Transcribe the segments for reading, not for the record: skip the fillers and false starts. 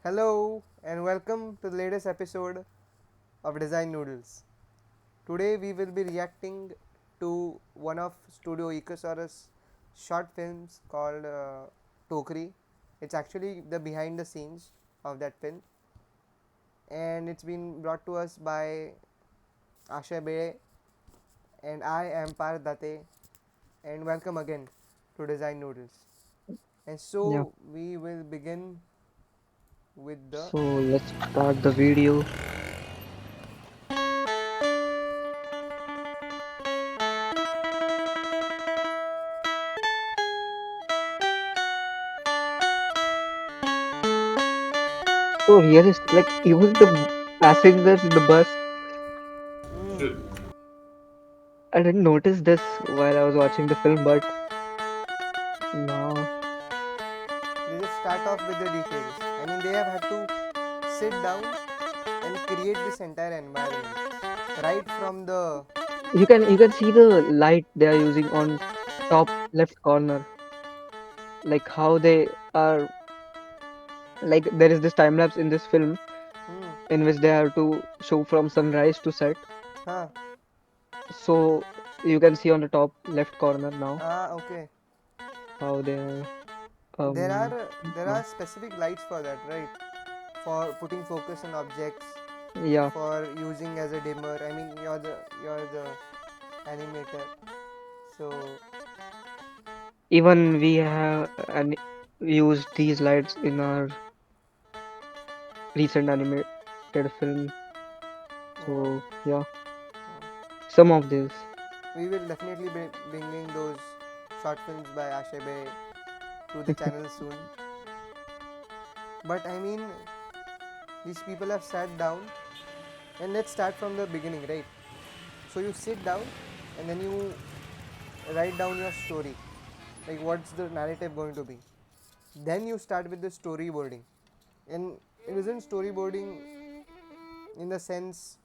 Hello and welcome to the latest episode of Design Noodles. Today we will be reacting to one of Studio Eeksaurus short films called Tokri. It's actually the behind the scenes of that film, and it's been brought to us by Asha Bede, and I am Par Date, and welcome again to Design Noodles. And Yeah, so we will begin with the so let's start the video. So realistic, like even the passengers in the bus. I didn't notice this while I was watching the film, but now, they just start off with the details. I mean, they have had to sit down and create this entire environment right from the you can see the light they are using on top left corner, like how they are, like there is this time lapse in this film in which they have to show from sunrise to set. huh. So you can see on the top left corner now Okay. how they are There um are there are specific lights for that, right? For putting focus on objects, yeah. for using as a dimmer. I mean, you're the animator, so Even we have used these lights in our recent animated film. wow. So yeah, some of this. We will definitely be bringing those short films by Ashebe to the channel soon. But I mean, these people have sat down, and let's start from the beginning, right? So you sit down and then you write down your story, like what's the narrative going to be. Then you start with the storyboarding, and it isn't storyboarding in the sense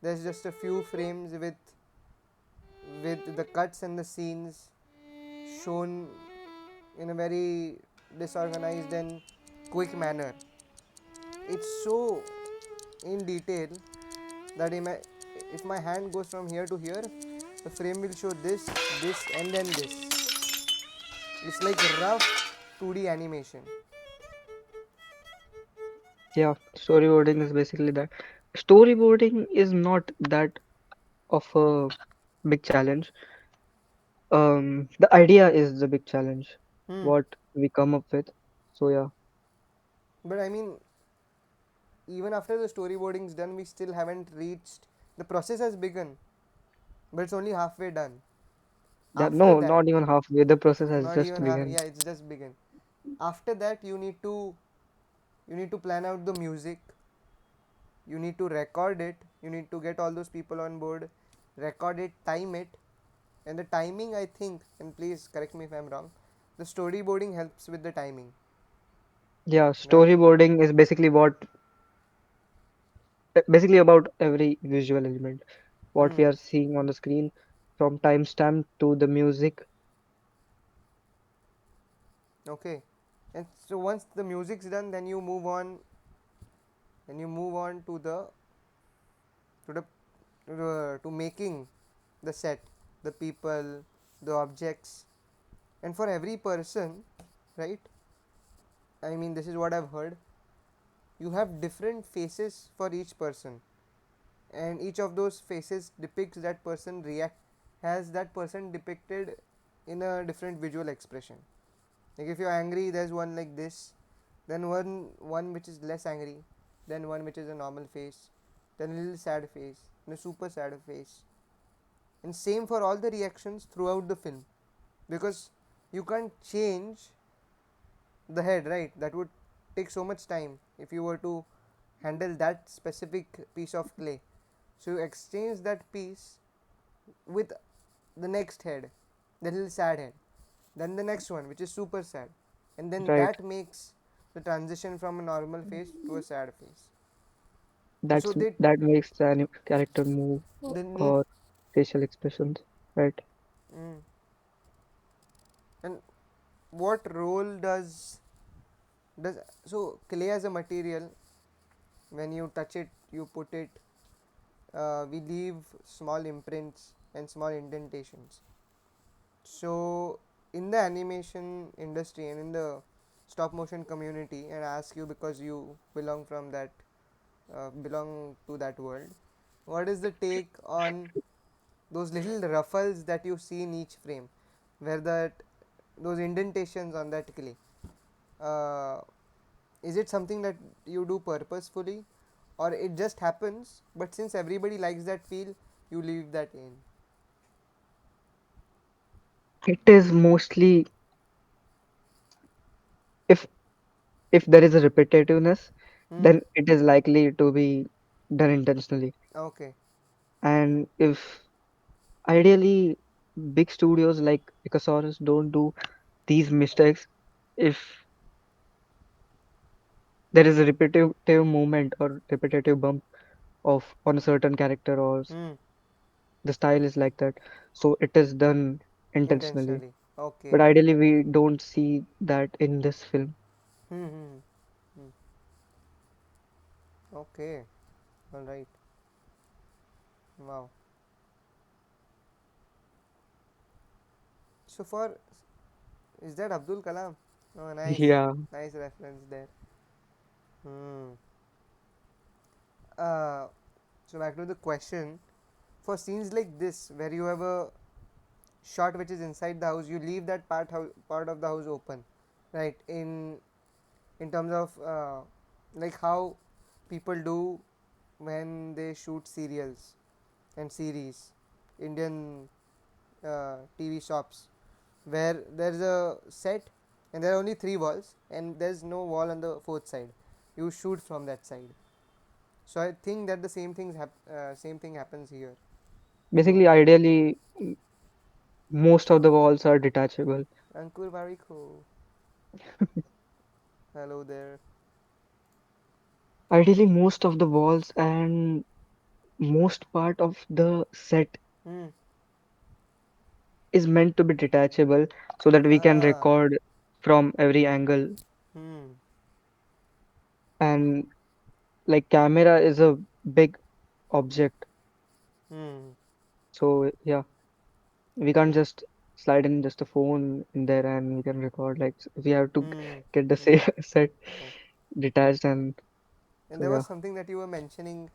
there's just a few frames with the cuts and the scenes shown in a very disorganized and quick manner. It's so in detail that if my hand goes from here to here, the frame will show this, and then this. It's like rough 2D animation. Yeah, storyboarding is basically that. Storyboarding is not that of a big challenge. The idea is the big challenge, Hmm. what we come up with. So yeah, But I mean, even after the storyboarding is done, we still haven't reached. The process has begun, but it's only halfway done. that After no, that, not even halfway. The process has not just even half. begun. Yeah, it's just begun. After that, you need to plan out the music. You need to record it. You need to get all those people on board, record it, time it, and the timing. I think, and please correct me if I'm wrong. The storyboarding helps with the timing, Yeah, right? storyboarding is basically about every visual element, what we Hmm. are seeing on the screen, from timestamp to the music. Okay. And so once the music's done, then you move on. Then you move on to the to making the set, the people, the objects, and for every person, right? I mean, this is what I've heard. You have different faces for each person, and each of those faces depicts that person react has that person depicted in a different visual expression. Like if you're angry, there's one like this, then one which is less angry, then one which is a normal face, then a little sad face, and a super sad face, and same for all the reactions throughout the film, because you can't change the head, right? That would take so much time if you were to handle that specific piece of clay. So you exchange that piece with the next head, the little sad head, then the next one which is super sad, and then Right. that makes the transition from a normal face to a sad face. And so That's that makes the character move they need. or facial expressions. Right. Mm, and what role does Does so clay as a material, when you touch it, you put it, we leave small imprints and small indentations. So in the animation industry and in the stop motion community, and I ask you because you belong to that world, what is the take on those little ruffles that you see in each frame, where that those indentations on that clay, uh, is it something that you do purposefully, or it just happens, but since everybody likes that feel, you leave that in? It is mostly, if there is a repetitiveness, Hmm. then it is likely to be done intentionally. Okay. And if ideally big studios like Eeksaurus don't do these mistakes, if there is a repetitive movement or repetitive bump of on a certain character, or Hmm. the style is like that, so it is done intentionally. Intentionally. But Okay. ideally we don't see that in this film. Hmm. Hmm. Hmm. Okay. All right. Wow. So for, is that Abdul Kalam? Oh, nice. Yeah, Nice reference there. Hmm. Uh, so back to the question. For scenes like this, where you have a shot which is inside the house, you leave that part of the house open, right? In terms of like how people do when they shoot serials and series, Indian TV shops, where there's a set and there are only three walls and there's no wall on the fourth side. You shoot from that side. So I think that the same thing happens here. So basically ideally most of the walls are detachable. Ankur Bariko, hello there. Ideally most of the walls and most part of the set Hmm. is meant to be detachable so that we can Ah. record from every angle. Hmm. And like camera is a big object, Hmm. so yeah, we can't Okay. just slide in just a phone in there and we can record. Like we have to Hmm. get the Hmm. set Oh. detached. And And so there was yeah. something that you were mentioning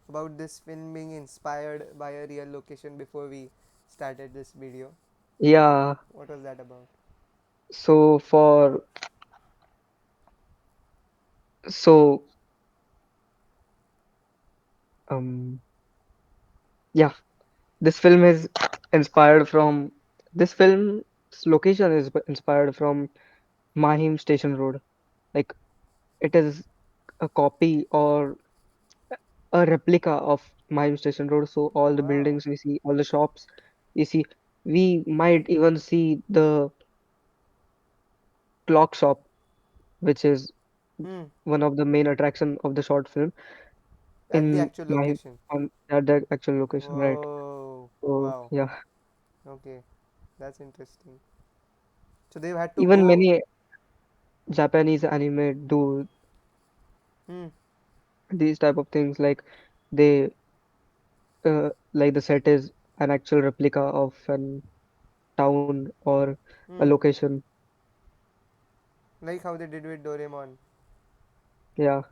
about this film being inspired by a real location before we started this video. Yeah, What was that about? so for so um yeah, this film is inspired from this film's location is inspired from Mahim Station Road. Like it is a copy or a replica of Mahim Station Road. So all the Wow. buildings we see, all the shops we see, we might even see the clock shop, which is Hmm. one of the main attraction of the short film At the in actual Mahim location. on at the actual location, right? Whoa. So Wow. yeah, Okay. That's interesting. So they've had to even go. many Japanese anime do Hmm. these type of things. Like they like the set is an actual replica of an town or a Hmm. location. Like how they did with Doraemon. Yeah,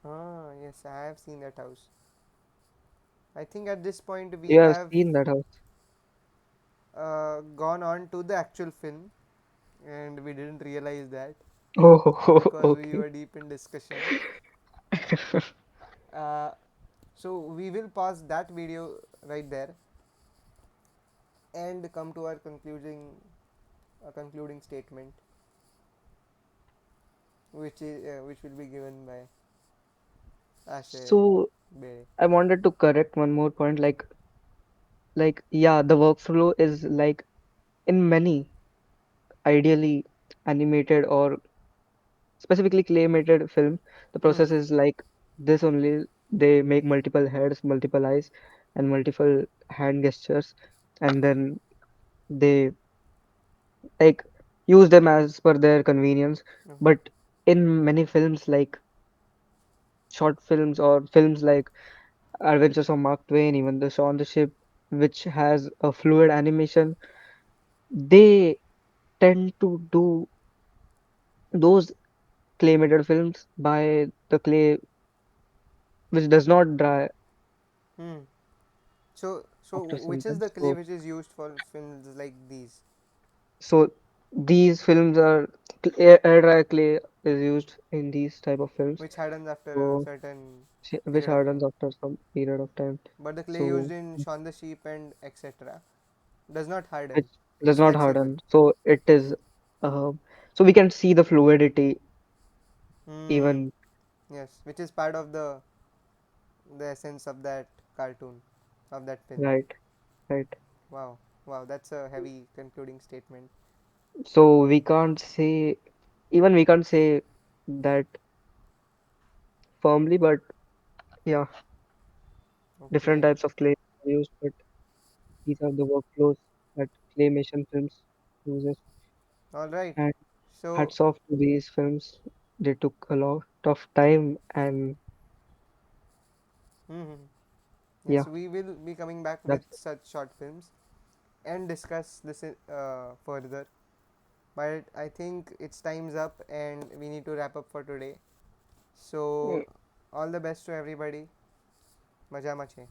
Ah, yes, I have seen that house. I think at this point we you have have seen that house. gone on to the actual film, and we didn't realize that Oh, because we okay. were deep in discussion. Uh, so we will pause that video right there and come to our concluding statement, which will be given by Asher So Bere. I wanted to correct one more point. Like yeah, the workflow is like in many ideally animated or specifically claymated film, the Hmm. process is like this only. They make multiple heads, multiple eyes, and multiple hand gestures, and then they like use them as per their convenience. Okay. But in many films like short films or films like Adventures of Mark Twain, even the Shaun the Ship, which has a fluid animation, they tend to do those claymated films by the clay which does not dry Hmm. So after some which is time. the clay which is used for films like these, So these films are air dry clay is used in these type of films. which hardens after a So certain which period of hardens time? after some period of time. But the clay used So in Shaun the Sheep and etc. does not which harden. does It's not flexible. harden. So it is so we can see the fluidity Hmm. even Yes, which is part of the essence of that cartoon, of that film. right, right. Wow, wow, that's a heavy concluding statement. So we can't say even we can't say that firmly, but yeah, different Okay, types of clay are used, but these are the workflows that claymation films uses. all right. And So, hats off to these films. They took a lot of time and hmm, yeah, yes, we will be coming back with that's such short films and discuss this further. But I think it's time's up and we need to wrap up for today. So, all the best to everybody. Maja mache.